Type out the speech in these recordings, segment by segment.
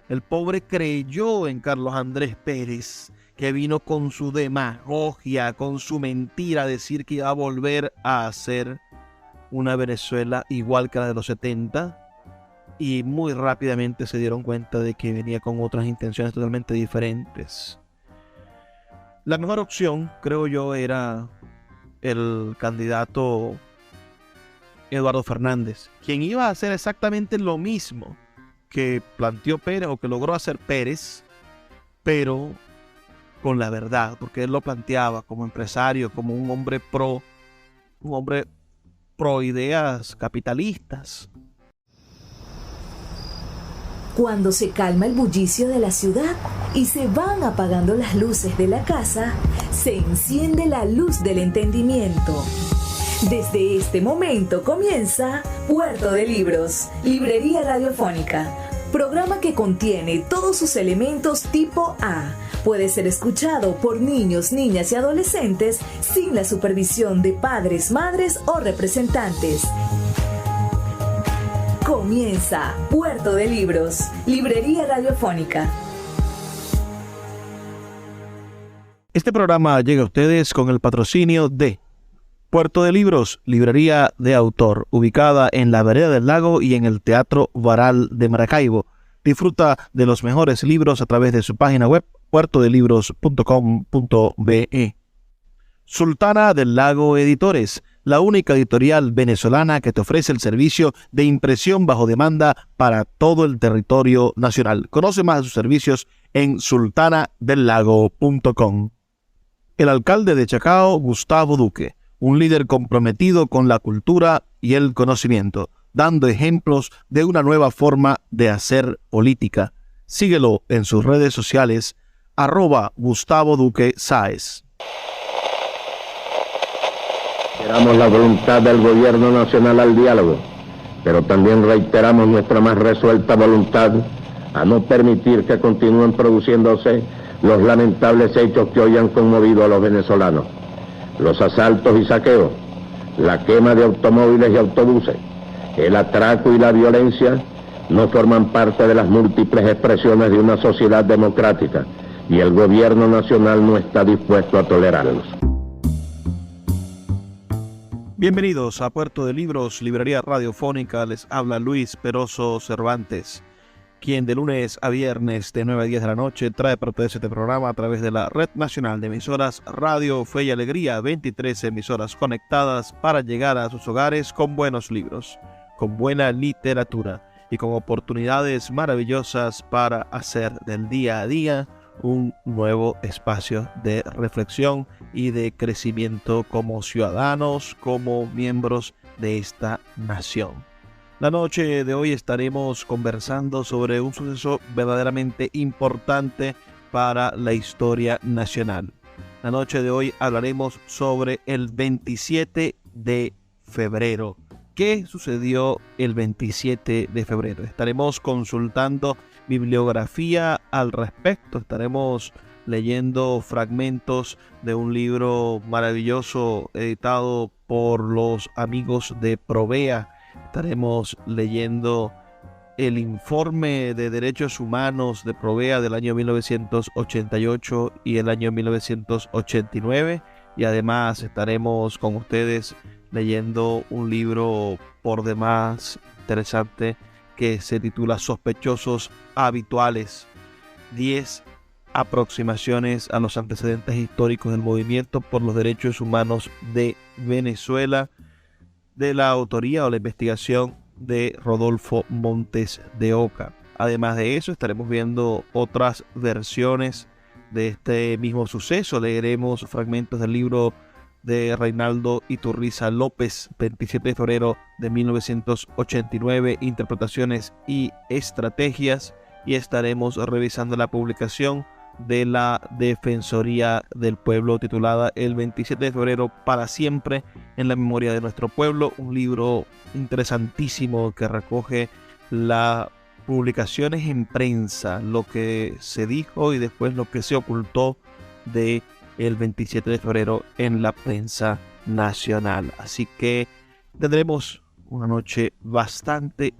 El pobre creyó en Carlos Andrés Pérez, que vino con su demagogia, con su mentira, a decir que iba a volver a hacer una Venezuela igual que la de los 70, y muy rápidamente se dieron cuenta de que venía con otras intenciones totalmente diferentes. La mejor opción, creo yo, era el candidato Eduardo Fernández, quien iba a hacer exactamente lo mismo que planteó Pérez o que logró hacer Pérez, pero con la verdad, porque él lo planteaba como empresario, como un hombre pro ideas capitalistas. Cuando se calma el bullicio de la ciudad y se van apagando las luces de la casa, se enciende la luz del entendimiento. Desde este momento comienza Puerto de Libros, Librería Radiofónica, programa que contiene todos sus elementos tipo A. Puede ser escuchado por niños, niñas y adolescentes sin la supervisión de padres, madres o representantes. Comienza Puerto de Libros, Librería Radiofónica. Este programa llega a ustedes con el patrocinio de Puerto de Libros, librería de autor, ubicada en la Vereda del Lago y en el Teatro Varal de Maracaibo. Disfruta de los mejores libros a través de su página web, puertodelibros.com.be. Sultana del Lago Editores, la única editorial venezolana que te ofrece el servicio de impresión bajo demanda para todo el territorio nacional. Conoce más de sus servicios en sultanadelago.com. El alcalde de Chacao, Gustavo Duque, un líder comprometido con la cultura y el conocimiento, dando ejemplos de una nueva forma de hacer política. Síguelo en sus redes sociales, @Gustavo Duque Sáez. Reiteramos la voluntad del Gobierno Nacional al diálogo, pero también reiteramos nuestra más resuelta voluntad a no permitir que continúen produciéndose los lamentables hechos que hoy han conmovido a los venezolanos. Los asaltos y saqueos, la quema de automóviles y autobuses, el atraco y la violencia no forman parte de las múltiples expresiones de una sociedad democrática y el Gobierno Nacional no está dispuesto a tolerarlos. Bienvenidos a Puerto de Libros, Librería Radiofónica. Les habla Luis Peroso Cervantes, quien de lunes a viernes de 9 a 10 de la noche trae para ustedes este programa a través de la Red Nacional de Emisoras Radio Fe y Alegría, 23 emisoras conectadas para llegar a sus hogares con buenos libros, con buena literatura y con oportunidades maravillosas para hacer del día a día un nuevo espacio de reflexión y de crecimiento como ciudadanos, como miembros de esta nación. La noche de hoy estaremos conversando sobre un suceso verdaderamente importante para la historia nacional. La noche de hoy hablaremos sobre el 27 de febrero. ¿Qué sucedió el 27 de febrero? Estaremos consultando bibliografía al respecto, estaremos leyendo fragmentos de un libro maravilloso editado por los amigos de Provea. Estaremos leyendo el informe de derechos humanos de Provea del año 1988 y el año 1989, y además estaremos con ustedes leyendo un libro por demás interesante que se titula Sospechosos Habituales, 10 aproximaciones a los antecedentes históricos del movimiento por los derechos humanos de Venezuela, de la autoría o la investigación de Rodolfo Montes de Oca. Además de eso, estaremos viendo otras versiones de este mismo suceso. Leeremos fragmentos del libro de Reinaldo Iturriza López, 27 de febrero de 1989, Interpretaciones y Estrategias, y estaremos revisando la publicación de la Defensoría del Pueblo titulada El 27 de febrero para siempre en la memoria de nuestro pueblo, un libro interesantísimo que recoge las publicaciones en prensa, lo que se dijo y después lo que se ocultó de el 27 de febrero en la prensa nacional. Así que tendremos una noche bastante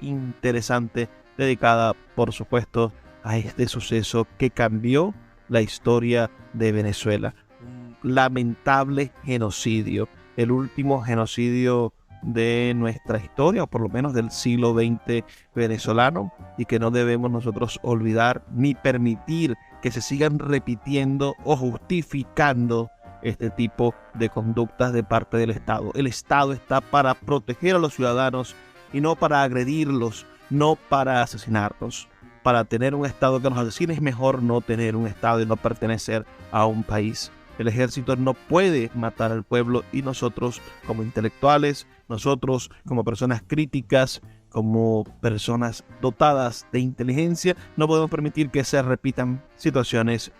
interesante dedicada, por supuesto, a este suceso que cambió la historia de Venezuela. Un lamentable genocidio, el último genocidio de nuestra historia, o por lo menos del siglo XX venezolano, y que no debemos nosotros olvidar ni permitir que se sigan repitiendo o justificando este tipo de conductas de parte del Estado. El Estado está para proteger a los ciudadanos y no para agredirlos, no para asesinarlos. Para tener un Estado que nos asesine es mejor no tener un Estado y no pertenecer a un país. El ejército no puede matar al pueblo y nosotros como intelectuales, nosotros como personas críticas, como personas dotadas de inteligencia, no podemos permitir que se repitan situaciones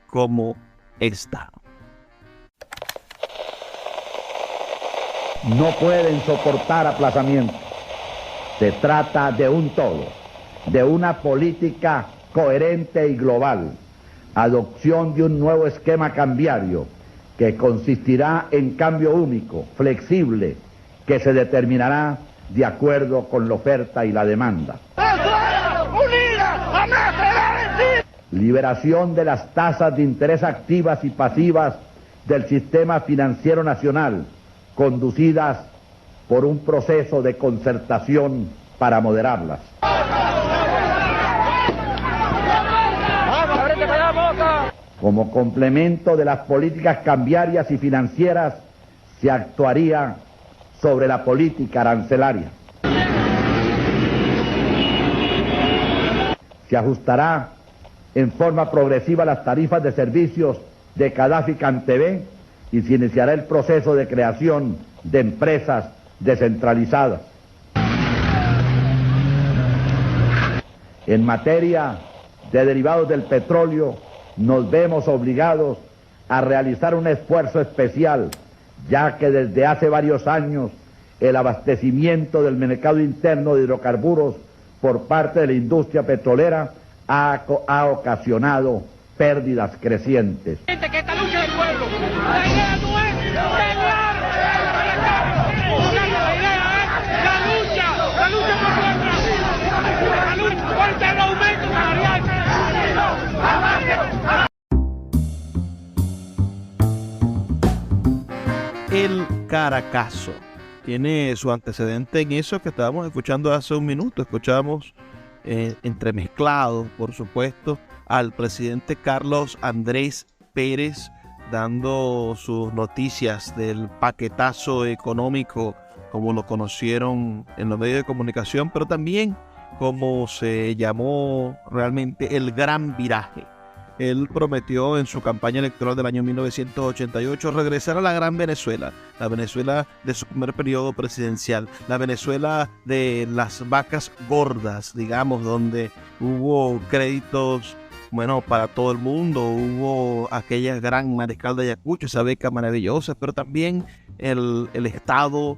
como esta. No pueden soportar aplazamientos. Se trata de un todo, de una política coherente y global, adopción de un nuevo esquema cambiario que consistirá en cambio único, flexible, que se determinará de acuerdo con la oferta y la demanda. Liberación de las tasas de interés activas y pasivas del sistema financiero nacional, conducidas por un proceso de concertación para moderarlas. Como complemento de las políticas cambiarias y financieras, se actuaría sobre la política arancelaria. Se ajustará en forma progresiva las tarifas de servicios de Cadafi CanTV y se iniciará el proceso de creación de empresas descentralizadas. En materia de derivados del petróleo, nos vemos obligados a realizar un esfuerzo especial, ya que desde hace varios años el abastecimiento del mercado interno de hidrocarburos por parte de la industria petrolera ha ocasionado pérdidas crecientes. Que esta lucha del pueblo, la idea no es pelear, la idea es la lucha por contra el aumento salarial. El Caracazo tiene su antecedente en eso que estábamos escuchando hace un minuto. Escuchamos entremezclado, por supuesto, al presidente Carlos Andrés Pérez dando sus noticias del paquetazo económico, como lo conocieron en los medios de comunicación, pero también como se llamó realmente el gran viraje. Él prometió en su campaña electoral del año 1988 regresar a la gran Venezuela, la Venezuela de su primer periodo presidencial, la Venezuela de las vacas gordas, digamos, donde hubo créditos, bueno, para todo el mundo, hubo aquella gran Mariscal de Ayacucho, esa beca maravillosa, pero también el Estado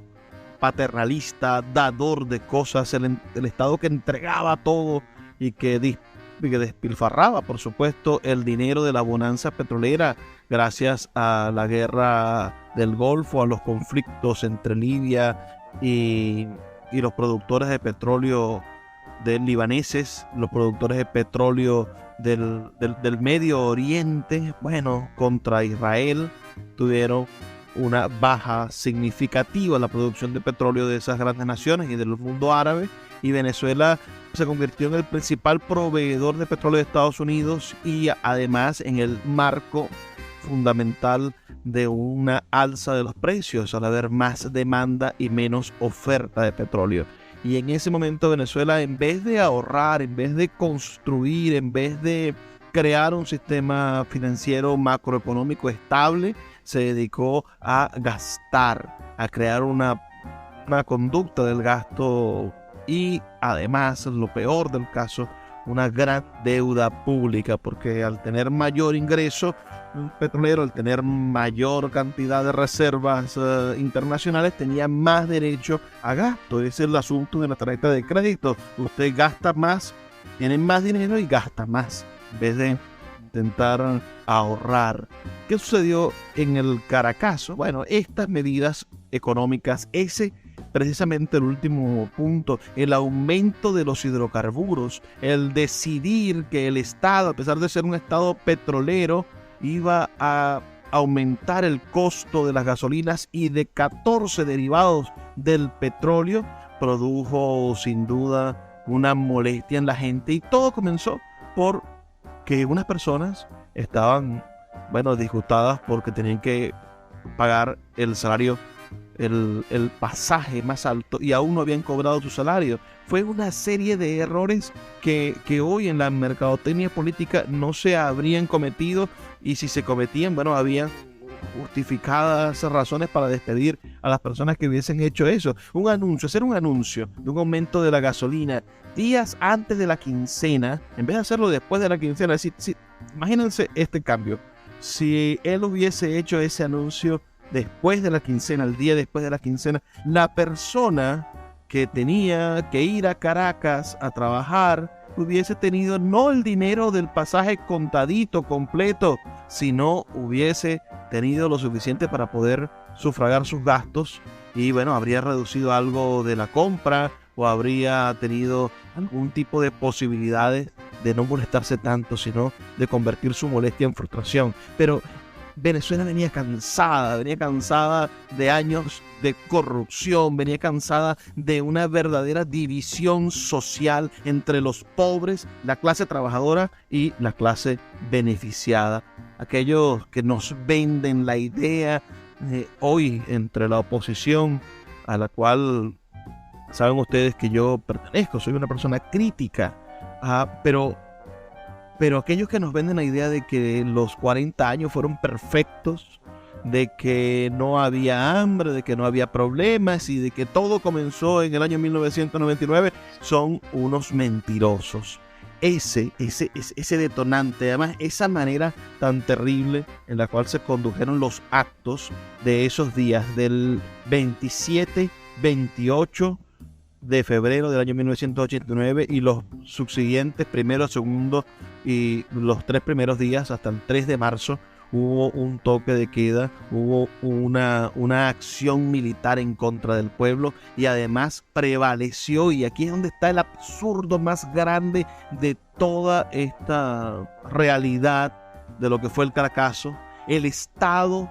paternalista, dador de cosas, el Estado que entregaba todo y que despilfarraba, por supuesto, el dinero de la bonanza petrolera gracias a la guerra del Golfo, a los conflictos entre Libia y los productores de petróleo libaneses, los productores de petróleo del Medio Oriente, bueno, contra Israel. Tuvieron una baja significativa en la producción de petróleo de esas grandes naciones y del mundo árabe, y Venezuela se convirtió en el principal proveedor de petróleo de Estados Unidos y además en el marco fundamental de una alza de los precios al haber más demanda y menos oferta de petróleo. Y en ese momento Venezuela, en vez de ahorrar, en vez de construir, en vez de crear un sistema financiero macroeconómico estable, se dedicó a gastar, a crear una conducta del gasto y además, lo peor del caso, una gran deuda pública, porque al tener mayor ingreso petrolero, al tener mayor cantidad de reservas internacionales, tenía más derecho a gasto. Ese es el asunto de la tarjeta de crédito. Usted gasta más, tiene más dinero y gasta más, en vez de intentar ahorrar. ¿Qué sucedió en el Caracazo? Bueno, estas medidas económicas, ese precisamente el último punto, el aumento de los hidrocarburos, el decidir que el Estado, a pesar de ser un Estado petrolero, iba a aumentar el costo de las gasolinas y de 14 derivados del petróleo, produjo sin duda una molestia en la gente, y todo comenzó por que unas personas estaban, disgustadas porque tenían que pagar el salario, el pasaje más alto, y aún no habían cobrado su salario. Fue una serie de errores que hoy en la mercadotecnia política no se habrían cometido, y si se cometían, había justificadas razones para despedir a las personas que hubiesen hecho eso. Hacer un anuncio de un aumento de la gasolina días antes de la quincena, en vez de hacerlo después de la quincena. Imagínense este cambio. Si él hubiese hecho ese anuncio después de la quincena, el día después de la quincena, la persona que tenía que ir a Caracas a trabajar hubiese tenido no el dinero del pasaje contadito, completo, sino hubiese tenido lo suficiente para poder sufragar sus gastos, y habría reducido algo de la compra, o habría tenido algún tipo de posibilidades de no molestarse tanto, sino de convertir su molestia en frustración. Pero Venezuela venía cansada de años de corrupción, venía cansada de una verdadera división social entre los pobres, la clase trabajadora y la clase beneficiada. Aquellos que nos venden la idea hoy entre la oposición, a la cual saben ustedes que yo pertenezco, soy una persona crítica, pero aquellos que nos venden la idea de que los 40 años fueron perfectos, de que no había hambre, de que no había problemas y de que todo comenzó en el año 1999, son unos mentirosos. Ese detonante, además esa manera tan terrible en la cual se condujeron los actos de esos días del 27, 28 de febrero del año 1989 y los subsiguientes primero, segundo y los 3 primeros días hasta el 3 de marzo, hubo un toque de queda, hubo una acción militar en contra del pueblo, y además prevaleció, y aquí es donde está el absurdo más grande de toda esta realidad de lo que fue el Caracazo. El Estado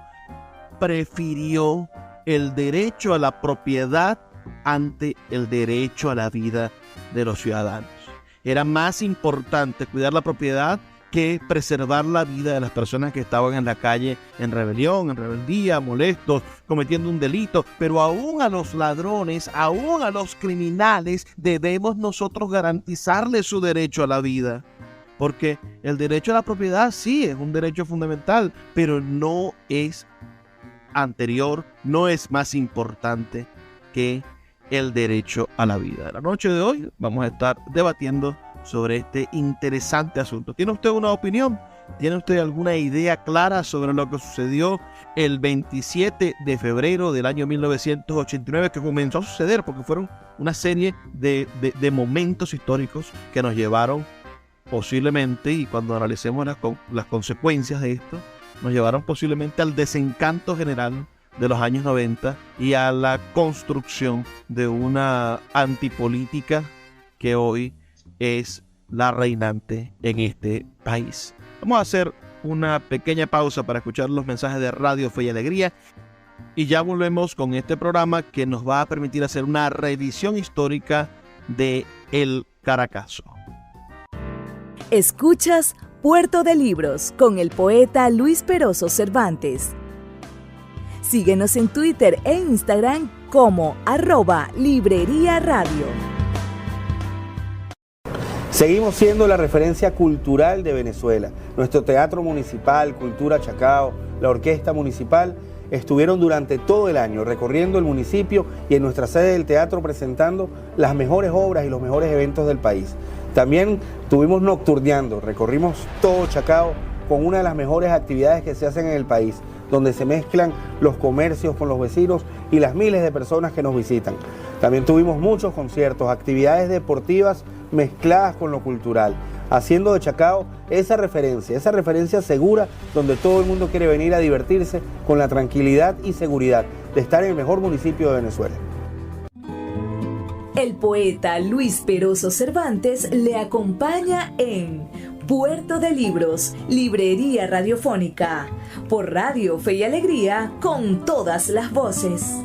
prefirió el derecho a la propiedad ante el derecho a la vida de los ciudadanos. Era más importante cuidar la propiedad que preservar la vida de las personas que estaban en la calle en rebelión, en rebeldía, molestos, cometiendo un delito. Pero aún a los ladrones, aún a los criminales, debemos nosotros garantizarles su derecho a la vida. Porque el derecho a la propiedad sí es un derecho fundamental, pero no es anterior, no es más importante que el derecho a la vida. La noche de hoy vamos a estar debatiendo sobre este interesante asunto. ¿Tiene usted una opinión? ¿Tiene usted alguna idea clara sobre lo que sucedió el 27 de febrero del año 1989, que comenzó a suceder porque fueron una serie de momentos históricos que nos llevaron posiblemente, y cuando analicemos las consecuencias de esto, nos llevaron posiblemente al desencanto general de los años 90 y a la construcción de una antipolítica que hoy es la reinante en este país? Vamos a hacer una pequeña pausa para escuchar los mensajes de Radio Fe y Alegría, y ya volvemos con este programa que nos va a permitir hacer una revisión histórica de El Caracazo. Escuchas Puerto de Libros con el poeta Luis Peroso Cervantes. Síguenos en Twitter e Instagram como @Librería Radio. Seguimos siendo la referencia cultural de Venezuela. Nuestro Teatro Municipal, Cultura Chacao, la Orquesta Municipal estuvieron durante todo el año recorriendo el municipio y en nuestra sede del teatro presentando las mejores obras y los mejores eventos del país. También estuvimos nocturneando, recorrimos todo Chacao con una de las mejores actividades que se hacen en el país, donde se mezclan los comercios con los vecinos y las miles de personas que nos visitan. También tuvimos muchos conciertos, actividades deportivas mezcladas con lo cultural, haciendo de Chacao esa referencia segura donde todo el mundo quiere venir a divertirse con la tranquilidad y seguridad de estar en el mejor municipio de Venezuela. El poeta Luis Peroso Cervantes le acompaña en Puerto de Libros, Librería Radiofónica, por Radio Fe y Alegría, con todas las voces.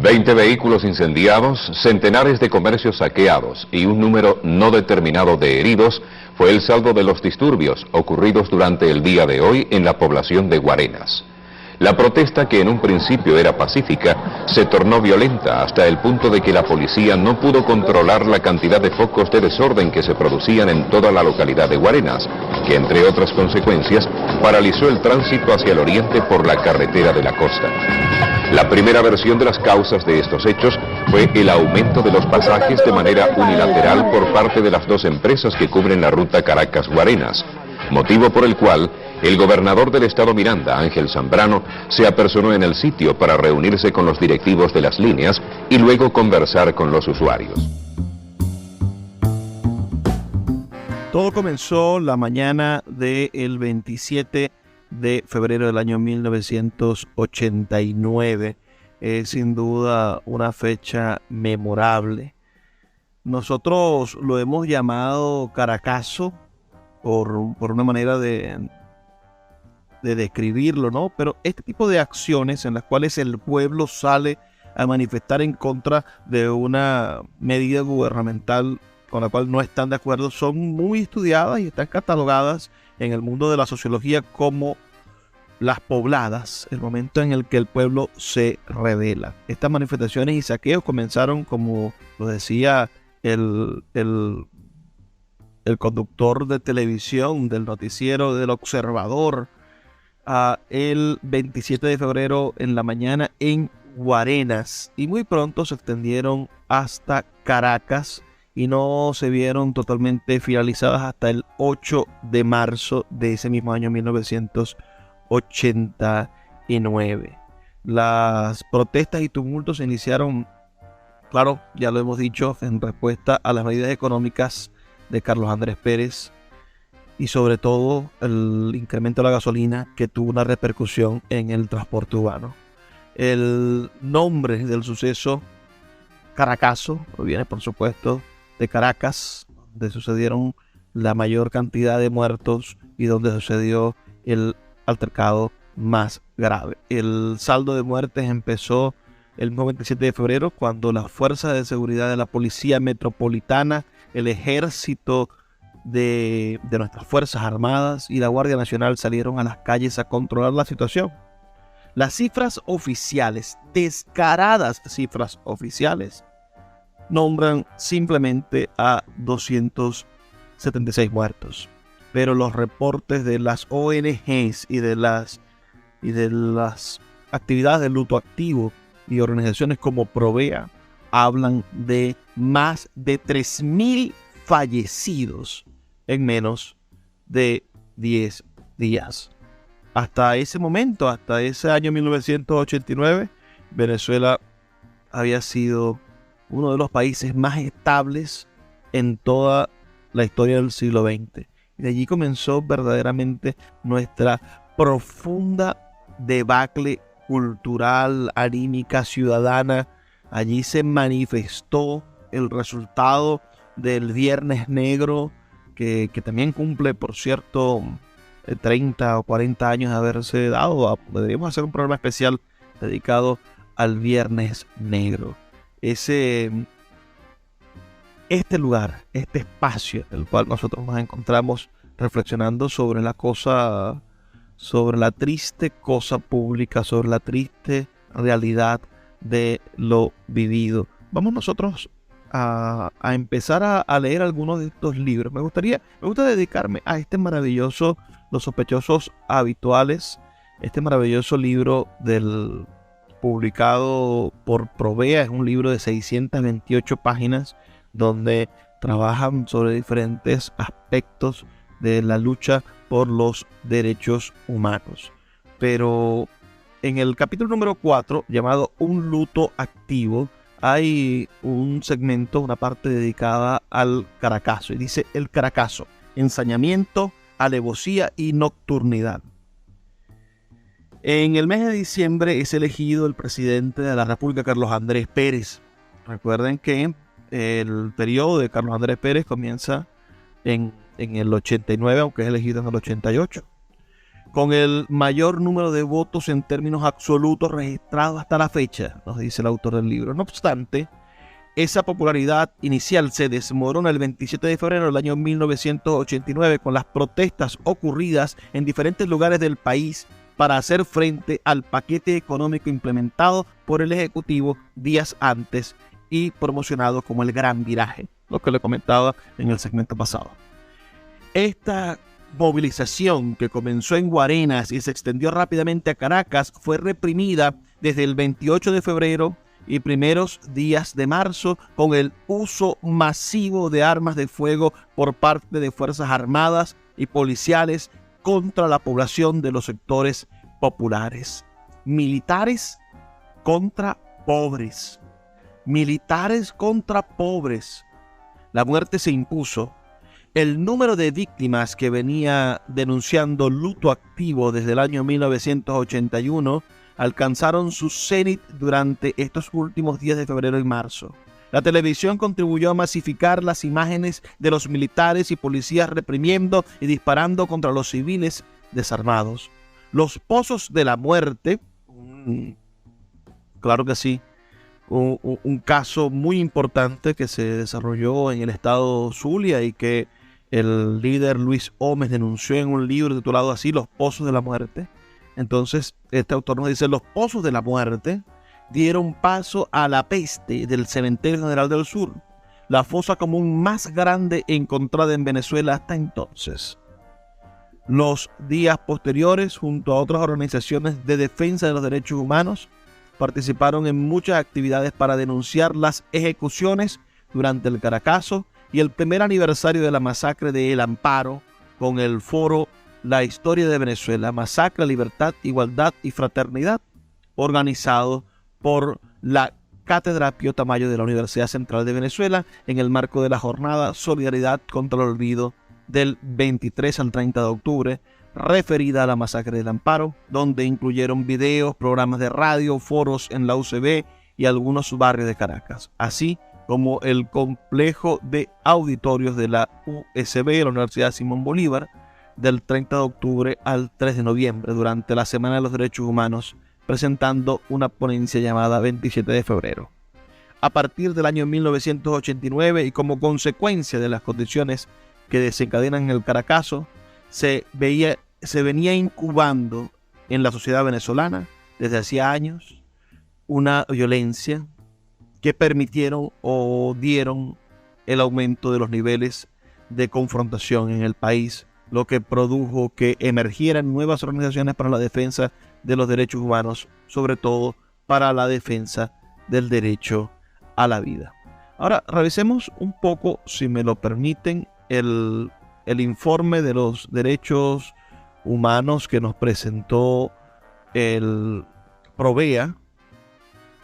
20 vehículos incendiados, centenares de comercios saqueados y un número no determinado de heridos fue el saldo de los disturbios ocurridos durante el día de hoy en la población de Guarenas. La protesta, que en un principio era pacífica, se tornó violenta hasta el punto de que la policía no pudo controlar la cantidad de focos de desorden que se producían en toda la localidad de Guarenas, que entre otras consecuencias paralizó el tránsito hacia el oriente por la carretera de la costa. La primera versión de las causas de estos hechos fue el aumento de los pasajes de manera unilateral por parte de las dos empresas que cubren la ruta Caracas-Guarenas, motivo por el cual el gobernador del estado Miranda, Ángel Zambrano, se apersonó en el sitio para reunirse con los directivos de las líneas y luego conversar con los usuarios. Todo comenzó la mañana del 27 de febrero del año 1989. Es sin duda una fecha memorable. Nosotros lo hemos llamado Caracazo por una manera de describirlo, ¿no? Pero este tipo de acciones en las cuales el pueblo sale a manifestar en contra de una medida gubernamental con la cual no están de acuerdo son muy estudiadas y están catalogadas en el mundo de la sociología como las pobladas, el momento en el que el pueblo se rebela. Estas manifestaciones y saqueos comenzaron, como lo decía el conductor de televisión del noticiero del Observador, el 27 de febrero en la mañana en Guarenas, y muy pronto se extendieron hasta Caracas y no se vieron totalmente finalizadas hasta el 8 de marzo de ese mismo año 1989. Las protestas y tumultos se iniciaron, claro, ya lo hemos dicho, en respuesta a las medidas económicas de Carlos Andrés Pérez, y sobre todo el incremento de la gasolina, que tuvo una repercusión en el transporte urbano. El nombre del suceso, Caracazo, proviene por supuesto de Caracas, donde sucedieron la mayor cantidad de muertos y donde sucedió el altercado más grave. El saldo de muertes empezó el 27 de febrero, cuando las fuerzas de seguridad de la Policía Metropolitana, el Ejército de nuestras Fuerzas Armadas y la Guardia Nacional salieron a las calles a controlar la situación. Las cifras oficiales, descaradas cifras oficiales, nombran simplemente a 276 muertos. Pero los reportes de las ONGs y de las actividades de luto activo y organizaciones como Provea hablan de más de 3.000 fallecidos en menos de 10 días. Hasta ese momento, hasta ese año 1989, Venezuela había sido uno de los países más estables en toda la historia del siglo XX. Y de allí comenzó verdaderamente nuestra profunda debacle cultural, anímica, ciudadana. Allí se manifestó el resultado del Viernes Negro, que también cumple, por cierto, 30 o 40 años de haberse dado. Deberíamos hacer un programa especial dedicado al Viernes Negro. Este lugar, este espacio en el cual nosotros nos encontramos reflexionando sobre la triste cosa pública, sobre la triste realidad de lo vivido. Vamos nosotros a empezar a leer algunos de estos libros. Me gusta dedicarme a este maravilloso Los Sospechosos Habituales, este maravilloso libro publicado por Provea. Es un libro de 628 páginas donde trabajan sobre diferentes aspectos de la lucha por los derechos humanos. Pero en el capítulo número 4, llamado Un luto activo, hay un segmento, una parte dedicada al Caracazo. Y dice: el Caracazo, ensañamiento, alevosía y nocturnidad. En el mes de diciembre es elegido el presidente de la República, Carlos Andrés Pérez. Recuerden que el periodo de Carlos Andrés Pérez comienza en el 89, aunque es elegido en el 88, con el mayor número de votos en términos absolutos registrados hasta la fecha, nos dice el autor del libro. No obstante, esa popularidad inicial se desmorona el 27 de febrero del año 1989 con las protestas ocurridas en diferentes lugares del país para hacer frente al paquete económico implementado por el Ejecutivo días antes y promocionado como el Gran Viraje, lo que le comentaba en el segmento pasado. Esta movilización, que comenzó en Guarenas y se extendió rápidamente a Caracas, fue reprimida desde el 28 de febrero y primeros días de marzo con el uso masivo de armas de fuego por parte de fuerzas armadas y policiales contra la población de los sectores populares. Militares contra pobres. Militares contra pobres. La muerte se impuso. El número de víctimas que venía denunciando luto activo desde el año 1981 alcanzaron su cenit durante estos últimos días de febrero y marzo. La televisión contribuyó a masificar las imágenes de los militares y policías reprimiendo y disparando contra los civiles desarmados. Los pozos de la muerte, claro que sí, un caso muy importante que se desarrolló en el estado Zulia y que el líder Luis Gómez denunció en un libro titulado así, Los Pozos de la Muerte. Entonces, este autor nos dice, los pozos de la muerte dieron paso a la peste del Cementerio General del Sur, la fosa común más grande encontrada en Venezuela hasta entonces. Los días posteriores, junto a otras organizaciones de defensa de los derechos humanos, participaron en muchas actividades para denunciar las ejecuciones durante el Caracazo y el primer aniversario de la masacre de El Amparo con el foro La Historia de Venezuela, Masacre, Libertad, Igualdad y Fraternidad, organizado por la Cátedra Pío Tamayo de la Universidad Central de Venezuela en el marco de la jornada Solidaridad contra el Olvido del 23 al 30 de octubre, referida a la masacre del Amparo, donde incluyeron videos, programas de radio, foros en la UCB y algunos barrios de Caracas, así como el complejo de auditorios de la USB, la Universidad Simón Bolívar, del 30 de octubre al 3 de noviembre, durante la Semana de los Derechos Humanos, presentando una ponencia llamada 27 de febrero. A partir del año 1989 y como consecuencia de las condiciones que desencadenan el Caracazo, se venía incubando en la sociedad venezolana desde hacía años una violencia que permitieron o dieron el aumento de los niveles de confrontación en el país, lo que produjo que emergieran nuevas organizaciones para la defensa de los derechos humanos, sobre todo para la defensa del derecho a la vida. Ahora, revisemos un poco, si me lo permiten, el informe de los derechos humanos que nos presentó el Provea.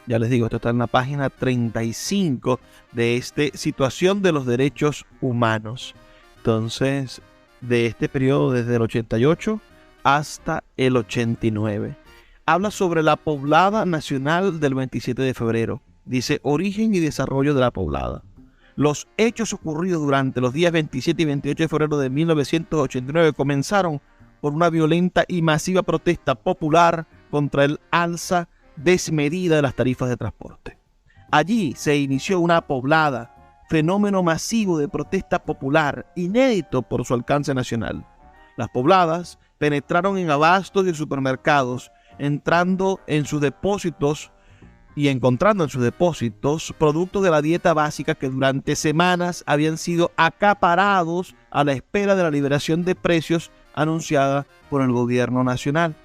Ya les digo, esto está en la página 35 de Situación de los Derechos Humanos. Entonces, de este periodo desde el 88 hasta el 89. Habla sobre la Poblada Nacional del 27 de febrero. Dice, origen y desarrollo de la Poblada. Los hechos ocurridos durante los días 27 y 28 de febrero de 1989 comenzaron por una violenta y masiva protesta popular contra el alza desmedida de las tarifas de transporte. Allí se inició una poblada, fenómeno masivo de protesta popular, inédito por su alcance nacional. Las pobladas penetraron en abastos y supermercados, entrando en sus depósitos y encontrando en sus depósitos productos de la dieta básica que durante semanas habían sido acaparados a la espera de la liberación de precios anunciada por el gobierno nacional.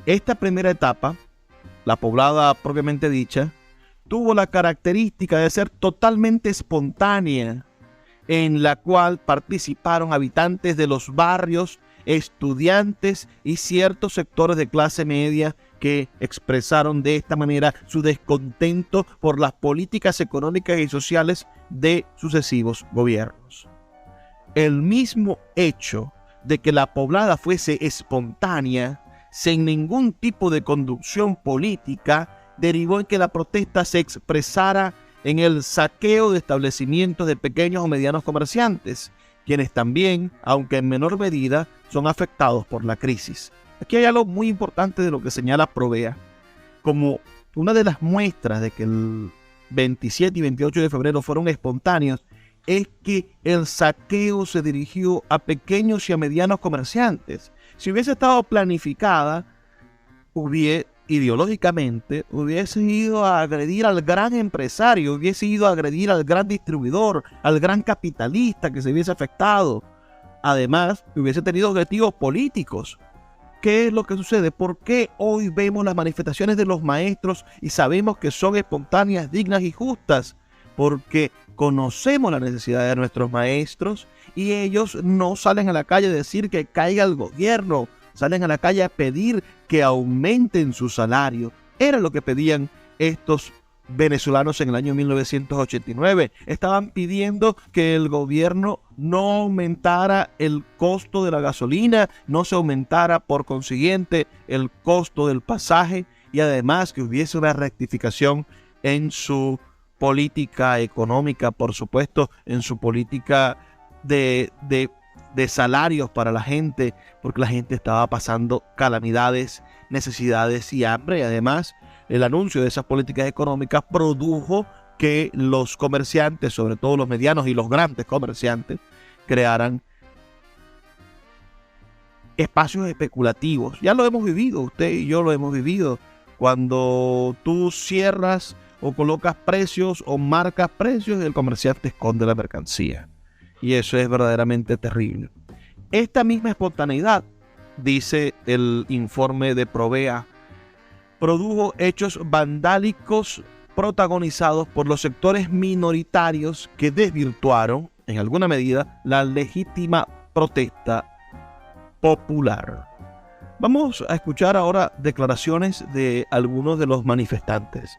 Esta primera etapa, la poblada propiamente dicha, tuvo la característica de ser totalmente espontánea, en la cual participaron habitantes de los barrios, estudiantes y ciertos sectores de clase media que expresaron de esta manera su descontento por las políticas económicas y sociales de sucesivos gobiernos. El mismo hecho de que la poblada fuese espontánea, sin ningún tipo de conducción política, derivó en que la protesta se expresara en el saqueo de establecimientos de pequeños o medianos comerciantes, quienes también, aunque en menor medida, son afectados por la crisis. Aquí hay algo muy importante de lo que señala Provea, como una de las muestras de que el 27 y 28 de febrero fueron espontáneos, es que el saqueo se dirigió a pequeños y a medianos comerciantes. Si hubiese estado planificada, ideológicamente, hubiese ido a agredir al gran empresario, hubiese ido a agredir al gran distribuidor, al gran capitalista que se hubiese afectado. Además, hubiese tenido objetivos políticos. ¿Qué es lo que sucede? ¿Por qué hoy vemos las manifestaciones de los maestros y sabemos que son espontáneas, dignas y justas? Porque conocemos la necesidad de nuestros maestros y ellos no salen a la calle a decir que caiga el gobierno, salen a la calle a pedir que aumenten su salario. Era lo que pedían estos venezolanos en el año 1989. Estaban pidiendo que el gobierno no aumentara el costo de la gasolina, no se aumentara por consiguiente el costo del pasaje y además que hubiese una rectificación en su política económica, por supuesto, en su política de salarios para la gente, porque la gente estaba pasando calamidades, necesidades y hambre. Y además, el anuncio de esas políticas económicas produjo que los comerciantes, sobre todo los medianos y los grandes comerciantes, crearan espacios especulativos. Ya lo hemos vivido, usted y yo lo hemos vivido. Cuando tú cierras o colocas precios o marcas precios, el comerciante esconde la mercancía. Y eso es verdaderamente terrible. Esta misma espontaneidad, dice el informe de Provea, produjo hechos vandálicos protagonizados por los sectores minoritarios que desvirtuaron, en alguna medida, la legítima protesta popular. Vamos a escuchar ahora declaraciones de algunos de los manifestantes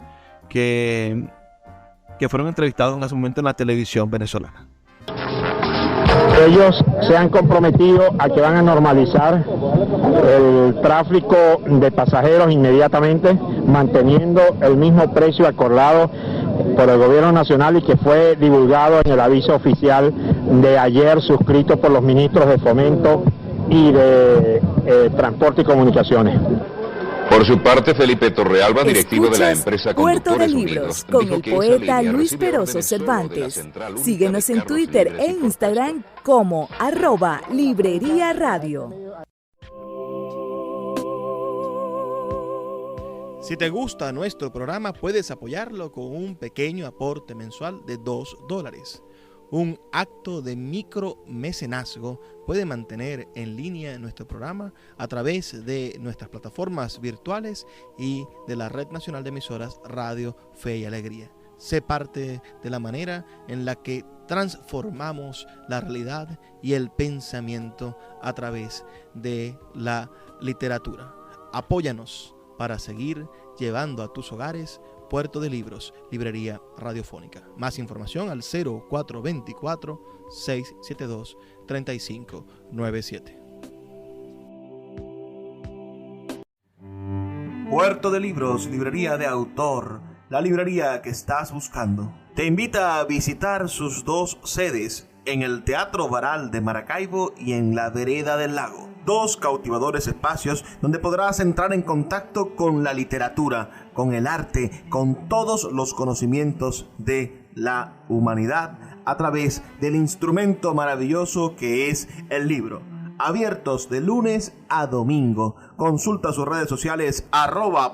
que fueron entrevistados en ese momento en la televisión venezolana. Ellos se han comprometido a que van a normalizar el tráfico de pasajeros inmediatamente, manteniendo el mismo precio acordado por el gobierno nacional y que fue divulgado en el aviso oficial de ayer, suscrito por los ministros de Fomento y de Transporte y Comunicaciones. Por su parte, Felipe Torrealba, directivo de la empresa Puerto de Conductores Libros, Unidos, con dijo el que esa poeta línea Luis recibe Peroso órdenes solo de la Cervantes. Central Única Síguenos de en Carros Twitter Libres e y Instagram como @Librería Radio. Si te gusta nuestro programa, puedes apoyarlo con un pequeño aporte mensual de $2. Un acto de micromecenazgo puede mantener en línea nuestro programa a través de nuestras plataformas virtuales y de la Red Nacional de Emisoras Radio Fe y Alegría. Sé parte de la manera en la que transformamos la realidad y el pensamiento a través de la literatura. Apóyanos para seguir llevando a tus hogares Puerto de Libros, librería radiofónica. Más información al 0424-672-3597. Puerto de Libros, librería de autor, la librería que estás buscando. Te invita a visitar sus dos sedes, en el Teatro Baral de Maracaibo y en la Vereda del Lago. Dos cautivadores espacios donde podrás entrar en contacto con la literatura, con el arte, con todos los conocimientos de la humanidad a través del instrumento maravilloso que es el libro. Abiertos de lunes a domingo. Consulta sus redes sociales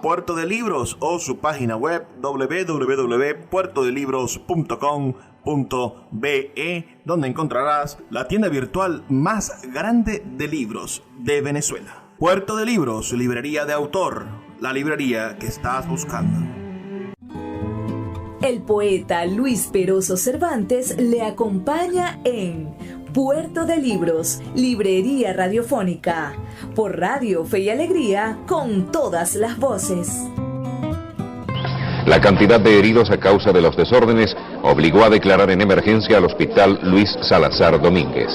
@Puerto de Libros o su página web www.puertodelibros.com.be, donde encontrarás la tienda virtual más grande de libros de Venezuela. Puerto de Libros, librería de autor, la librería que estás buscando. El poeta Luis Peroso Cervantes le acompaña en Puerto de Libros, librería radiofónica, por Radio Fe y Alegría, con todas las voces. La cantidad de heridos a causa de los desórdenes obligó a declarar en emergencia al Hospital Luis Salazar Domínguez.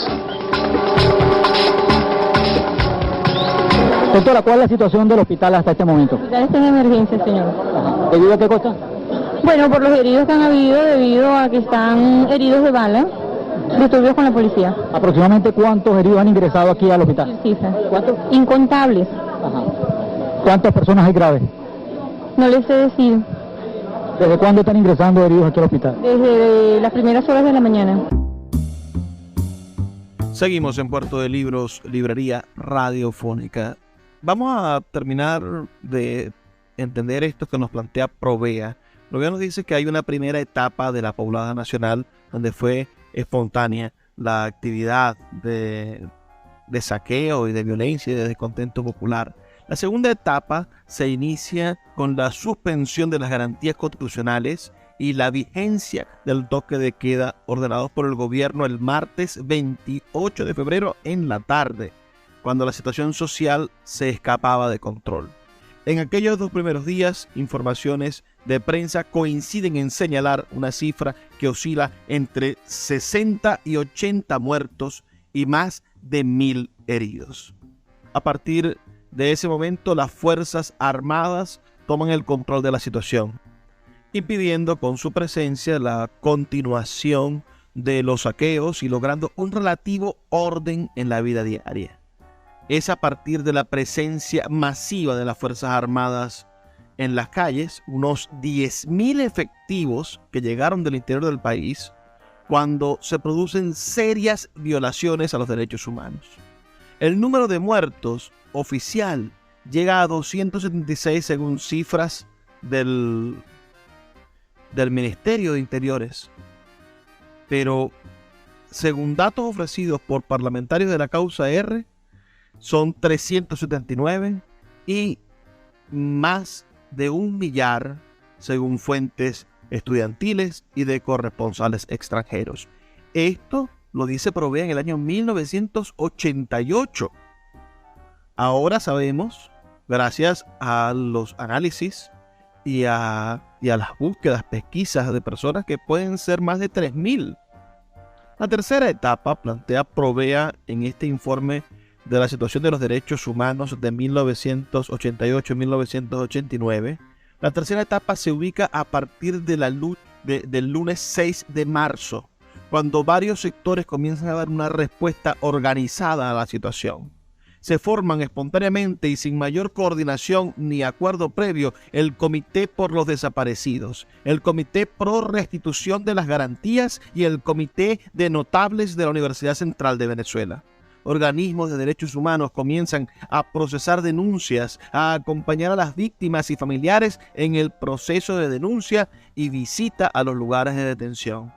Doctora, ¿cuál es la situación del hospital hasta este momento? El hospital está en emergencia, señor. Ajá. ¿Debido a qué cosa? Bueno, por los heridos que han habido, debido a que están heridos de bala, disturbios con la policía. ¿Aproximadamente cuántos heridos han ingresado aquí al hospital? Cifras. ¿Cuántos? Incontables. Ajá. ¿Cuántas personas hay graves? No les sé decir. ¿Desde cuándo están ingresando heridos aquí al hospital? Desde las primeras horas de la mañana. Seguimos en Puerto de Libros, librería radiofónica. Vamos a terminar de entender esto que nos plantea Provea. Provea nos dice que hay una primera etapa de la poblada nacional donde fue espontánea la actividad de saqueo y de violencia y de descontento popular. La segunda etapa se inicia con la suspensión de las garantías constitucionales y la vigencia del toque de queda ordenados por el gobierno el martes 28 de febrero en la tarde, cuando la situación social se escapaba de control. En aquellos 2 primeros días, informaciones de prensa coinciden en señalar una cifra que oscila entre 60 y 80 muertos y más de 1.000 heridos. A partir de ese momento, las Fuerzas Armadas toman el control de la situación, impidiendo con su presencia la continuación de los saqueos y logrando un relativo orden en la vida diaria. Es a partir de la presencia masiva de las Fuerzas Armadas en las calles, unos 10.000 efectivos que llegaron del interior del país, cuando se producen serias violaciones a los derechos humanos. El número de muertos oficial llega a 276 según cifras del Ministerio de Interiores. Pero según datos ofrecidos por parlamentarios de la causa R, son 379 y más de 1 millar según fuentes estudiantiles y de corresponsales extranjeros. Esto lo dice Provea en el año 1988. Ahora sabemos, gracias a los análisis y a las búsquedas, pesquisas de personas, que pueden ser más de 3.000. La tercera etapa plantea Provea en este informe de la situación de los derechos humanos de 1988-1989. La tercera etapa se ubica a partir de del lunes 6 de marzo, cuando varios sectores comienzan a dar una respuesta organizada a la situación. Se forman espontáneamente y sin mayor coordinación ni acuerdo previo el Comité por los Desaparecidos, el Comité Pro Restitución de las Garantías y el Comité de Notables de la Universidad Central de Venezuela. Organismos de derechos humanos comienzan a procesar denuncias, a acompañar a las víctimas y familiares en el proceso de denuncia y visita a los lugares de detención.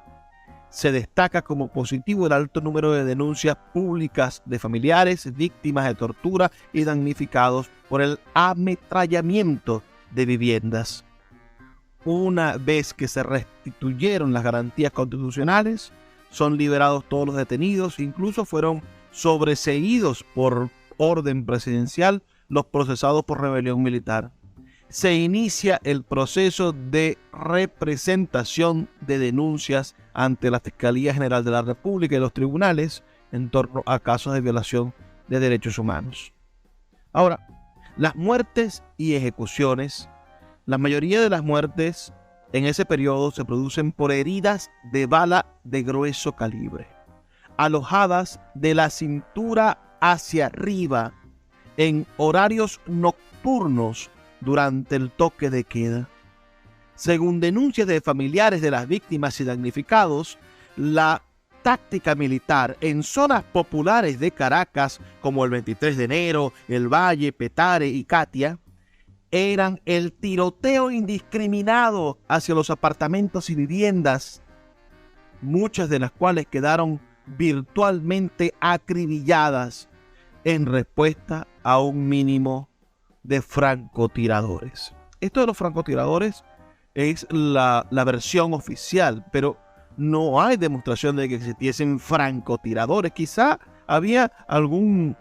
Se destaca como positivo el alto número de denuncias públicas de familiares, víctimas de tortura y damnificados por el ametrallamiento de viviendas. Una vez que se restituyeron las garantías constitucionales, son liberados todos los detenidos, incluso fueron sobreseídos por orden presidencial los procesados por rebelión militar. Se inicia el proceso de representación de denuncias ante la Fiscalía General de la República y los tribunales en torno a casos de violación de derechos humanos. Ahora, las muertes y ejecuciones, la mayoría de las muertes en ese periodo se producen por heridas de bala de grueso calibre, alojadas de la cintura hacia arriba en horarios nocturnos durante el toque de queda. Según denuncias de familiares de las víctimas y damnificados, la táctica militar en zonas populares de Caracas, como el 23 de enero, El Valle, Petare y Catia, eran el tiroteo indiscriminado hacia los apartamentos y viviendas, muchas de las cuales quedaron virtualmente acribilladas en respuesta a un mínimo de francotiradores. Esto de los francotiradores es la versión oficial, pero no hay demostración de que existiesen francotiradores. Quizá había algún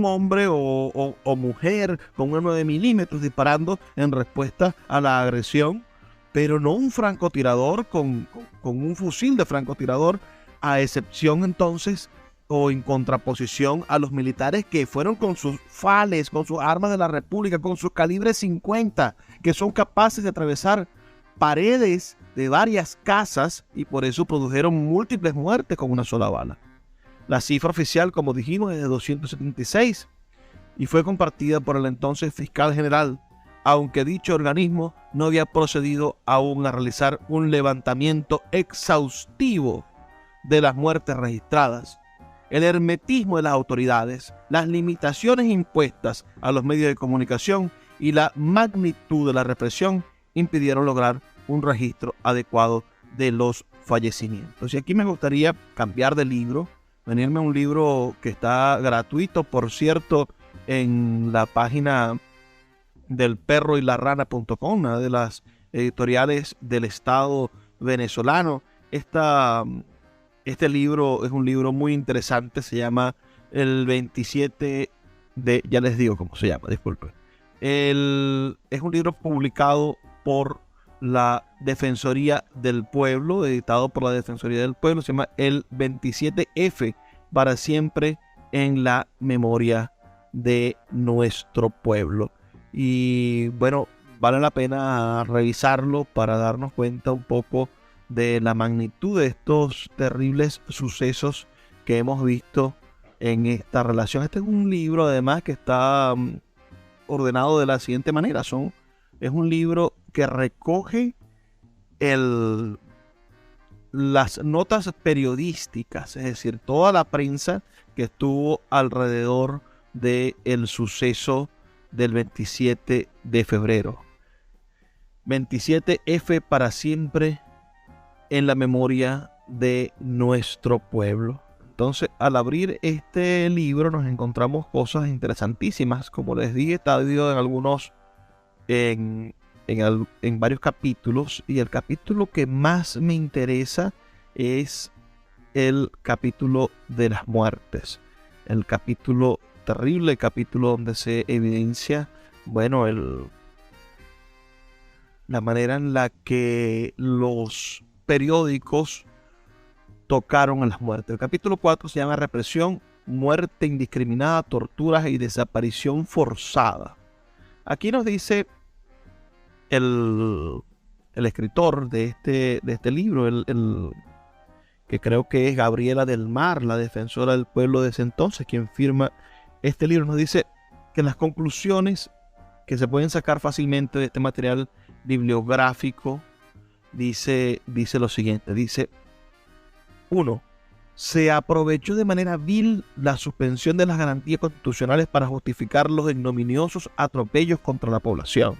hombre o mujer con un 9 milímetros disparando en respuesta a la agresión, pero no un francotirador con un fusil de francotirador, a excepción entonces o en contraposición a los militares que fueron con sus fales, con sus armas de la República, con sus calibres 50, que son capaces de atravesar paredes de varias casas y por eso produjeron múltiples muertes con una sola bala. La cifra oficial, como dijimos, es de 276 y fue compartida por el entonces fiscal general, aunque dicho organismo no había procedido aún a realizar un levantamiento exhaustivo de las muertes registradas. El hermetismo de las autoridades, las limitaciones impuestas a los medios de comunicación y la magnitud de la represión impidieron lograr un registro adecuado de los fallecimientos. Y aquí me gustaría cambiar de libro, venirme a un libro que está gratuito, por cierto, en la página del perroylarrana.com, una de las editoriales del Estado venezolano. Este libro es un libro muy interesante, se llama El 27 de... Ya les digo cómo se llama, disculpen. Es un libro publicado por la Defensoría del Pueblo, editado por la Defensoría del Pueblo, se llama El 27F, para siempre en la memoria de nuestro pueblo. Y bueno, vale la pena revisarlo para darnos cuenta un poco de la magnitud de estos terribles sucesos que hemos visto en esta relación. Este es un libro además que está ordenado de la siguiente manera. Es un libro que recoge las notas periodísticas, es decir, toda la prensa que estuvo alrededor del suceso del 27 de febrero. 27F para siempre en la memoria de nuestro pueblo. Entonces, al abrir este libro nos encontramos cosas interesantísimas. Como les dije, está dividido en algunos, en varios capítulos, y el capítulo que más me interesa es el capítulo de las muertes. El capítulo terrible, el capítulo donde se evidencia, bueno, la manera en la que los periódicos tocaron a las muertes. El capítulo 4 se llama Represión, muerte indiscriminada, torturas y desaparición forzada. Aquí nos dice el escritor de este libro, que creo que es Gabriela del Mar, la defensora del pueblo de ese entonces, quien firma este libro, nos dice que las conclusiones que se pueden sacar fácilmente de este material bibliográfico, dice lo siguiente, dice: 1. Se aprovechó de manera vil la suspensión de las garantías constitucionales para justificar los ignominiosos atropellos contra la población,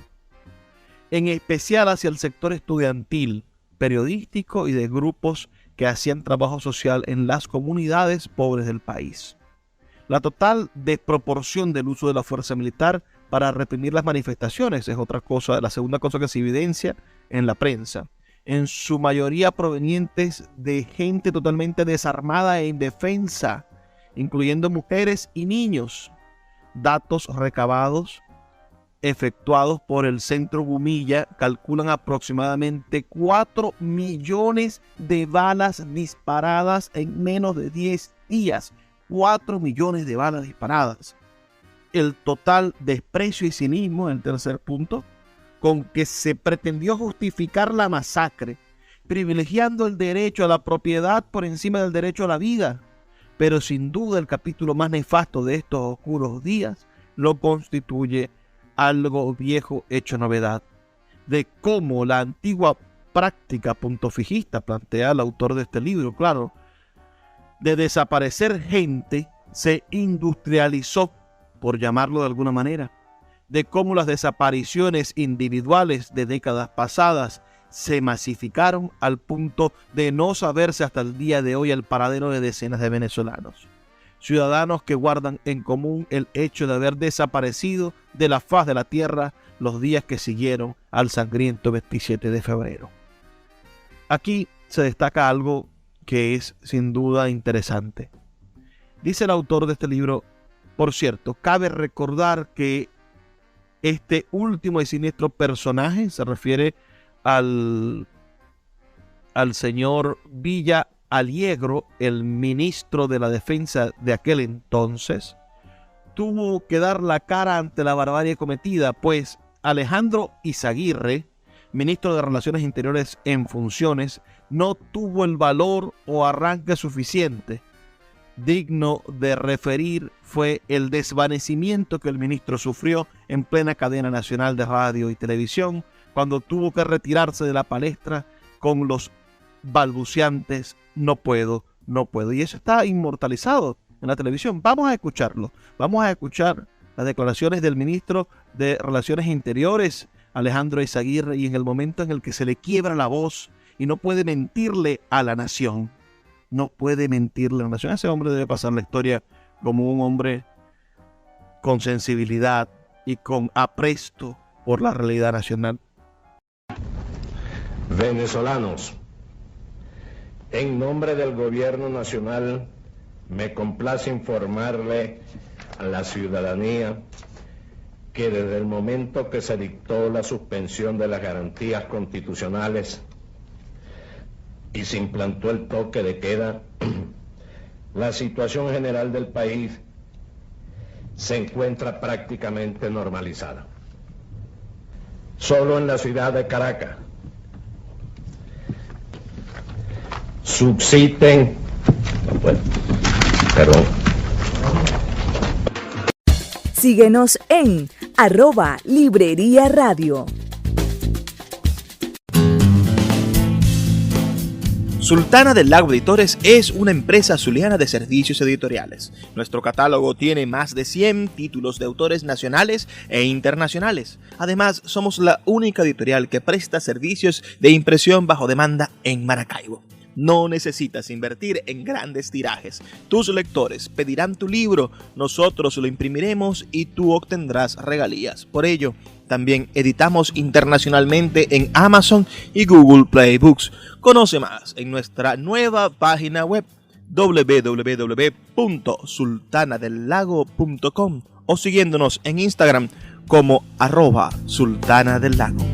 en especial hacia el sector estudiantil, periodístico y de grupos que hacían trabajo social en las comunidades pobres del país. La total desproporción del uso de la fuerza militar para reprimir las manifestaciones es otra cosa, la segunda cosa que se evidencia en la prensa, en su mayoría provenientes de gente totalmente desarmada e indefensa, incluyendo mujeres y niños. Datos recabados efectuados por el Centro Gumilla calculan aproximadamente 4 millones de balas disparadas en menos de 10 días. 4 millones de balas disparadas. El total desprecio y cinismo, en el tercer punto, con que se pretendió justificar la masacre, privilegiando el derecho a la propiedad por encima del derecho a la vida. Pero sin duda el capítulo más nefasto de estos oscuros días lo constituye algo viejo hecho novedad, de cómo la antigua práctica puntofijista, plantea el autor de este libro, claro, de desaparecer gente se industrializó, por llamarlo de alguna manera, de cómo las desapariciones individuales de décadas pasadas se masificaron al punto de no saberse hasta el día de hoy el paradero de decenas de venezolanos. Ciudadanos que guardan en común el hecho de haber desaparecido de la faz de la tierra los días que siguieron al sangriento 27 de febrero. Aquí se destaca algo que es sin duda interesante. Dice el autor de este libro: por cierto, cabe recordar que este último y siniestro personaje se refiere al señor Villa Allegro, el ministro de la Defensa de aquel entonces, tuvo que dar la cara ante la barbarie cometida, pues Alejandro Izaguirre, ministro de Relaciones Interiores en funciones, no tuvo el valor o arranque suficiente. Digno de referir fue el desvanecimiento que el ministro sufrió en plena cadena nacional de radio y televisión, cuando tuvo que retirarse de la palestra con los balbuceantes "no puedo, no puedo". Y eso está inmortalizado en la televisión. Vamos a escucharlo. Vamos a escuchar las declaraciones del ministro de Relaciones Interiores, Alejandro Izaguirre, y en el momento en el que se le quiebra la voz y no puede mentirle a la nación. No puede mentirle a la nación. Ese hombre debe pasar la historia como un hombre con sensibilidad y con apresto por la realidad nacional. Venezolanos, en nombre del gobierno nacional, me complace informarle a la ciudadanía que desde el momento que se dictó la suspensión de las garantías constitucionales y se implantó el toque de queda, la situación general del país se encuentra prácticamente normalizada. Solo en la ciudad de Caracas subsisten, Síguenos en @Librería Radio. Sultana del Lago Editores es una empresa zuliana de servicios editoriales. Nuestro catálogo tiene más de 100 títulos de autores nacionales e internacionales. Además, somos la única editorial que presta servicios de impresión bajo demanda en Maracaibo. No necesitas invertir en grandes tirajes. Tus lectores pedirán tu libro, nosotros lo imprimiremos y tú obtendrás regalías. Por ello, también editamos internacionalmente en Amazon y Google Play Books. Conoce más en nuestra nueva página web www.sultanadelago.com o siguiéndonos en Instagram como @sultanadelago.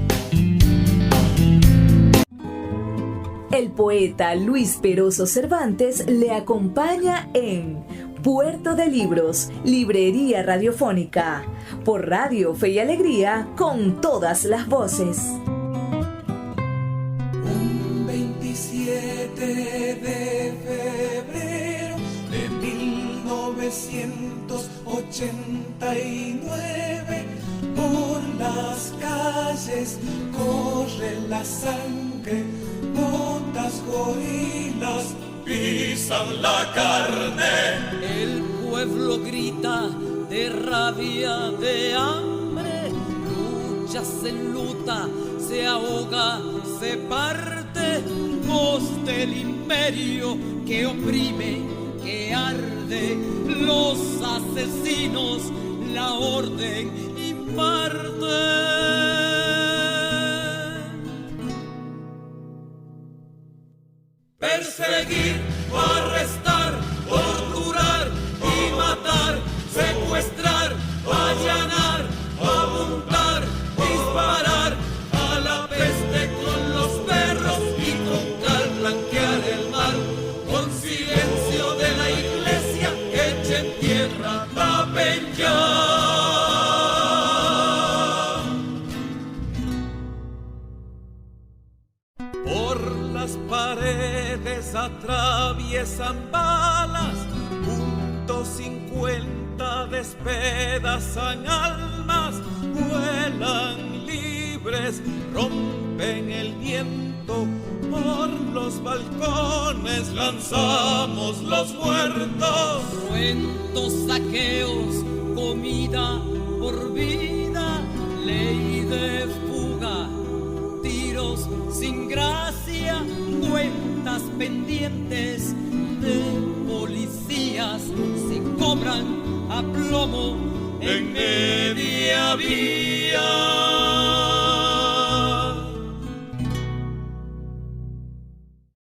El poeta Luis Peroso Cervantes le acompaña en Puerto de Libros, Librería Radiofónica, por Radio Fe y Alegría, con todas las voces. Un 27 de febrero de 1989, por las calles corre la sangre, botas gorilas pisan la carne. El pueblo grita de rabia, de hambre, lucha, se enluta, se ahoga, se parte. Voz del imperio que oprime, que arde, los asesinos la orden imparten. Perseguir, arrestar, torturar y matar, secuestrar, allanar, apuntar, disparar a la peste con los perros y con cal blanquear el mar, con silencio de la iglesia, echen tierra, tapen ya. Por las paredes atraviesan balas, .50 despedazan almas, vuelan libres, rompen el viento, por los balcones lanzamos los muertos. Cuentos, saqueos, comida por vida, ley de fuga, tiros sin gracia, cuentas pendientes de policías, se cobran a plomo en media vía.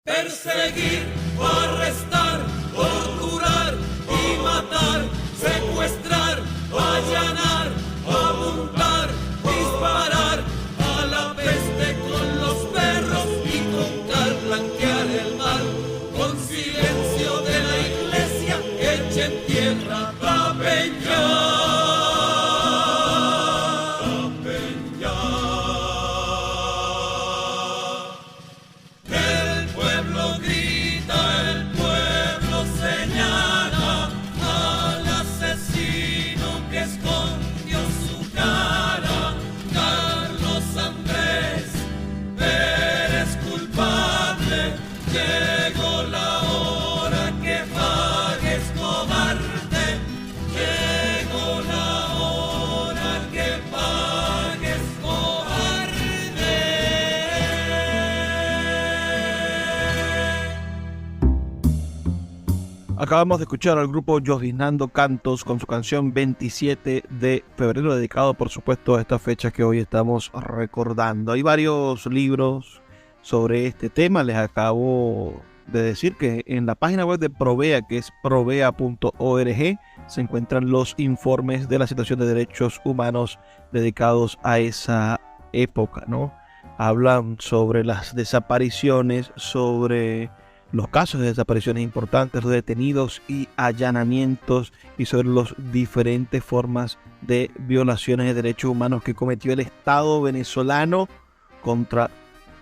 Perseguir, arrestar, torturar y matar, secuestrar, allanar, apuntar, disparar a la peste con los perros y con cal blanquear el mar, con Acabamos de escuchar al grupo Llovinando Cantos con su canción 27 de febrero, dedicado por supuesto a esta fecha que hoy estamos recordando. Hay varios libros sobre este tema. Les acabo de decir que en la página web de Provea, que es provea.org, se encuentran los informes de la situación de derechos humanos dedicados a esa época, ¿no? Hablan sobre las desapariciones, sobre los casos de desapariciones importantes, los detenidos y allanamientos, y sobre las diferentes formas de violaciones de derechos humanos que cometió el Estado venezolano contra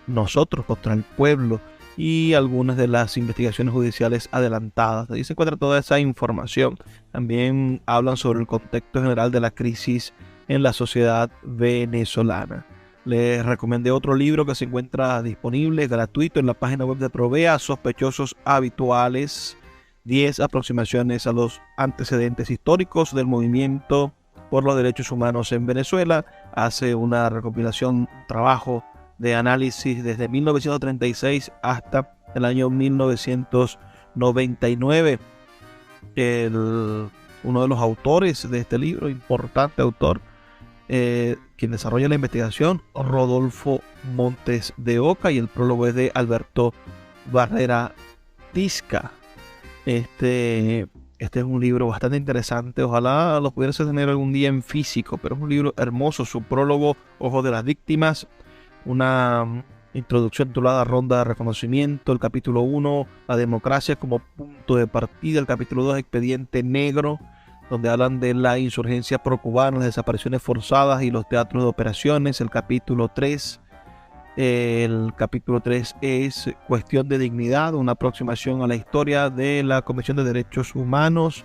nosotros, contra el pueblo, y algunas de las investigaciones judiciales adelantadas. Ahí se encuentra toda esa información. También hablan sobre el contexto general de la crisis en la sociedad venezolana. Les recomendé otro libro que se encuentra disponible gratuito en la página web de Provea, Sospechosos Habituales, 10 aproximaciones a los antecedentes históricos del movimiento por los derechos humanos en Venezuela. Hace una recopilación, trabajo de análisis desde 1936 hasta el año 1999. Uno de los autores de este libro, importante autor, quien desarrolla la investigación, Rodolfo Montes de Oca, y el prólogo es de Alberto Barrera Tisca. Este es un libro bastante interesante. Ojalá lo pudiese tener algún día en físico, pero es un libro hermoso. Su prólogo, Ojos de las Víctimas, una introducción titulada Ronda de Reconocimiento, el capítulo 1, la democracia como punto de partida, el capítulo 2, Expediente Negro, donde hablan de la insurgencia procubana, las desapariciones forzadas y los teatros de operaciones. El capítulo 3 es Cuestión de Dignidad, una aproximación a la historia de la Comisión de Derechos Humanos,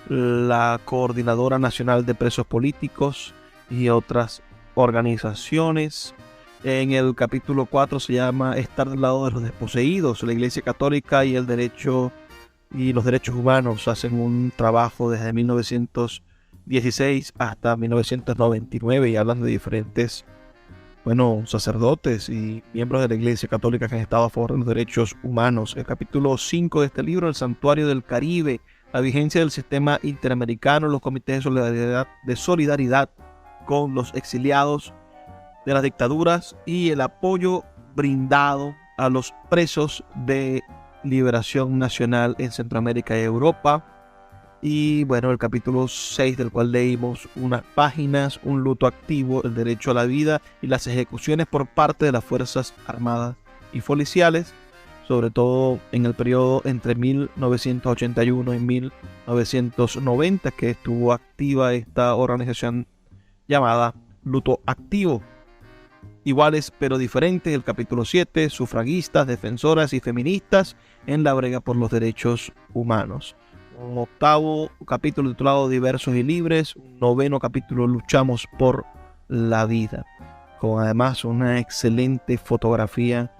la Coordinadora Nacional de Presos Políticos y otras organizaciones. En el capítulo 4 se llama Estar del lado de los desposeídos. La Iglesia Católica y el derecho y los derechos humanos hacen un trabajo desde 1916 hasta 1999 y hablan de diferentes, sacerdotes y miembros de la Iglesia Católica que han estado a favor de los derechos humanos. El capítulo 5 de este libro, El Santuario del Caribe, la vigencia del sistema interamericano, los comités de solidaridad con los exiliados de las dictaduras y el apoyo brindado a los presos de liberación nacional en Centroamérica y Europa. Y el capítulo 6, del cual leímos unas páginas, Un luto activo, el derecho a la vida y las ejecuciones por parte de las Fuerzas Armadas y Policiales, sobre todo en el periodo entre 1981 y 1990, que estuvo activa esta organización llamada Luto Activo. Iguales pero diferentes, el capítulo 7, Sufragistas, defensoras y feministas en la brega por los derechos humanos. Un octavo capítulo titulado Diversos y Libres. Un noveno capítulo, Luchamos por la Vida, con además una excelente fotografía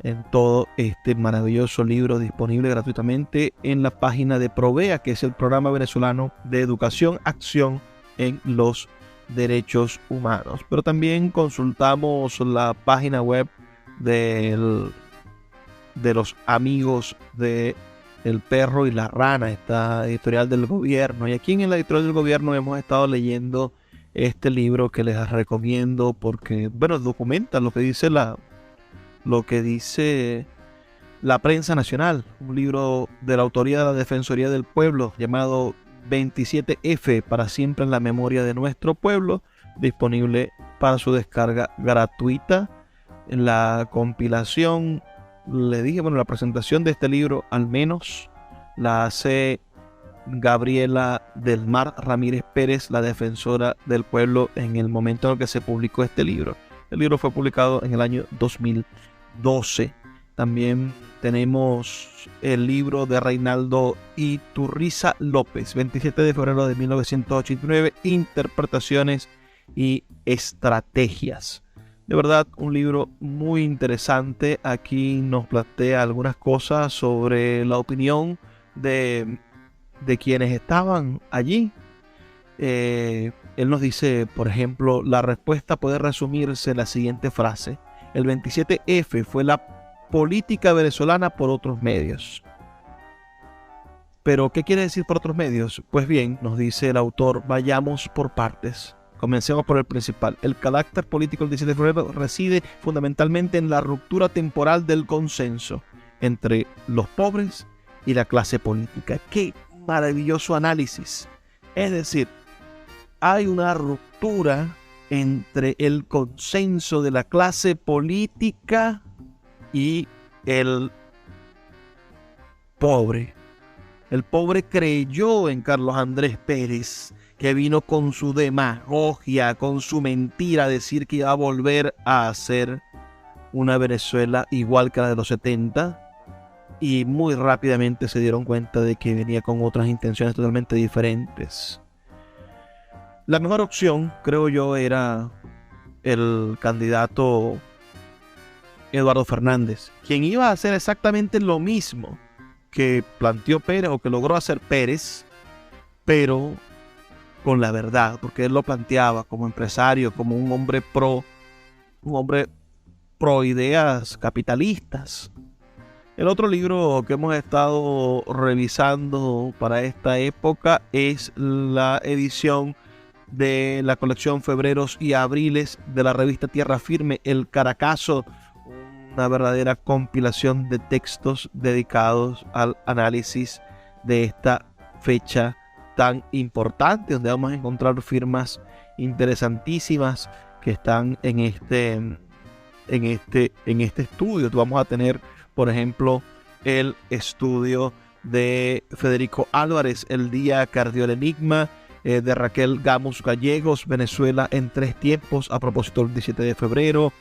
en todo este maravilloso libro, disponible gratuitamente en la página de Provea, que es el Programa Venezolano de Educación, Acción en los Derechos Humanos. Pero también consultamos la página web de los amigos de El Perro y la Rana, esta editorial del gobierno. Y aquí en la editorial del gobierno hemos estado leyendo este libro que les recomiendo porque, documenta lo que dice la prensa nacional. Un libro de la autoría de la Defensoría del Pueblo llamado 27F, para siempre en la memoria de nuestro pueblo, disponible para su descarga gratuita. En la compilación, la presentación de este libro al menos la hace Gabriela del Mar Ramírez Pérez, la defensora del pueblo, en el momento en el que se publicó este libro. El libro fue publicado en el año 2012. También tenemos el libro de Reinaldo Iturriza López, 27 de febrero de 1989, Interpretaciones y Estrategias. De verdad, un libro muy interesante. Aquí nos plantea algunas cosas sobre la opinión de quienes estaban allí. Él nos dice, por ejemplo, la respuesta puede resumirse en la siguiente frase: el 27F fue la política venezolana por otros medios. Pero, ¿qué quiere decir por otros medios? Pues bien, nos dice el autor, vayamos por partes. Comencemos por el principal. El carácter político del 17 de febrero reside fundamentalmente en la ruptura temporal del consenso entre los pobres y la clase política. ¡Qué maravilloso análisis! Es decir, hay una ruptura entre el consenso de la clase política y el pobre. El pobre creyó en Carlos Andrés Pérez, que vino con su demagogia, con su mentira, a decir que iba a volver a hacer una Venezuela igual que la de los 70, y muy rápidamente se dieron cuenta de que venía con otras intenciones totalmente diferentes. La mejor opción, creo yo, era el candidato Eduardo Fernández, quien iba a hacer exactamente lo mismo que planteó Pérez o que logró hacer Pérez, pero con la verdad, porque él lo planteaba como empresario, como un hombre pro ideas capitalistas. El otro libro que hemos estado revisando para esta época es la edición de la colección Febreros y Abriles de la revista Tierra Firme, El Caracazo, una verdadera compilación de textos dedicados al análisis de esta fecha tan importante, donde vamos a encontrar firmas interesantísimas que están en este estudio. Vamos a tener, por ejemplo, el estudio de Federico Álvarez, El día que ardió el enigma, de Raquel Gamos Gallegos, Venezuela en 3 tiempos, a propósito del 17 de febrero,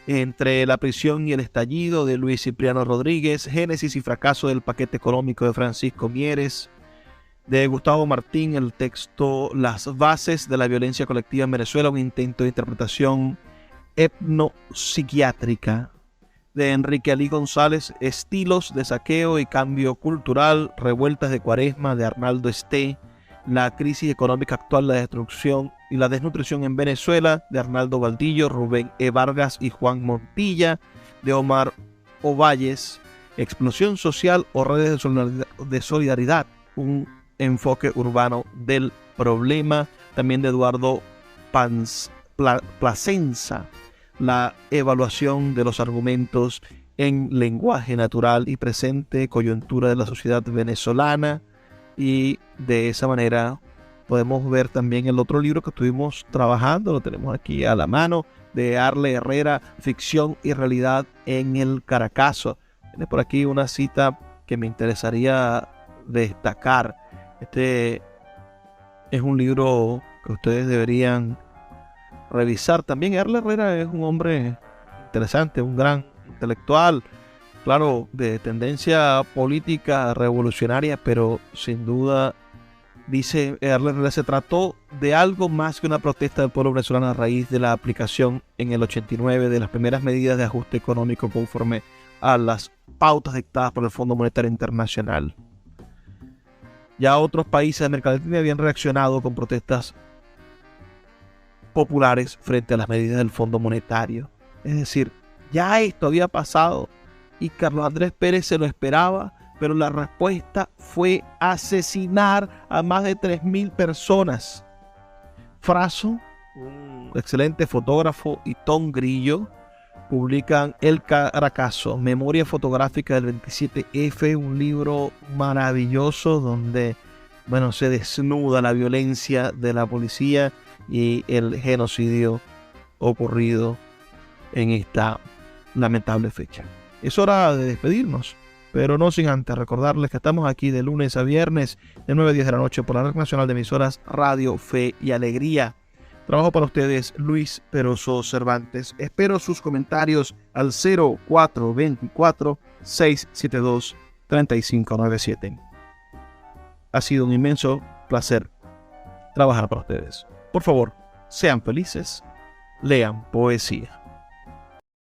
Entre la prisión y el estallido, de Luis Cipriano Rodríguez, Génesis y fracaso del paquete económico, de Francisco Mieres, de Gustavo Martín, el texto Las bases de la violencia colectiva en Venezuela, un intento de interpretación etnopsiquiátrica, de Enrique Alí González, Estilos de saqueo y cambio cultural, Revueltas de Cuaresma, de Arnaldo Esté, La crisis económica actual, la destrucción y la desnutrición en Venezuela, de Arnaldo Valdillo, Rubén E. Vargas y Juan Montilla, de Omar Ovalles, Explosión social o redes de solidaridad, un enfoque urbano del problema, también de Eduardo Plasencia, La evaluación de los argumentos en lenguaje natural y presente, coyuntura de la sociedad venezolana. Y de esa manera podemos ver también el otro libro que estuvimos trabajando, lo tenemos aquí a la mano, de Arle Herrera, Ficción y realidad en el Caracazo. Tiene por aquí una cita que me interesaría destacar. Este es un libro que ustedes deberían revisar. También Arle Herrera es un hombre interesante, un gran intelectual, claro, de tendencia política revolucionaria, pero sin duda, dice Arle Herrera, se trató de algo más que una protesta del pueblo venezolano a raíz de la aplicación en el 89 de las primeras medidas de ajuste económico conforme a las pautas dictadas por el Fondo Monetario Internacional. Ya otros países de América Latina habían reaccionado con protestas populares frente a las medidas del Fondo Monetario. Es decir, ya esto había pasado y Carlos Andrés Pérez se lo esperaba, pero la respuesta fue asesinar a más de 3.000 personas. Fraso, un excelente fotógrafo, y Tom Grillo publican El Caracazo, Memoria Fotográfica del 27F, un libro maravilloso donde, bueno, se desnuda la violencia de la policía y el genocidio ocurrido en esta lamentable fecha. Es hora de despedirnos, pero no sin antes recordarles que estamos aquí de lunes a viernes de 9 a 10 de la noche por la Red Nacional de Emisoras Radio Fe y Alegría. Trabajo para ustedes, Luis Peroso Cervantes. Espero sus comentarios al 0424-672-3597. Ha sido un inmenso placer trabajar para ustedes. Por favor, sean felices, lean poesía.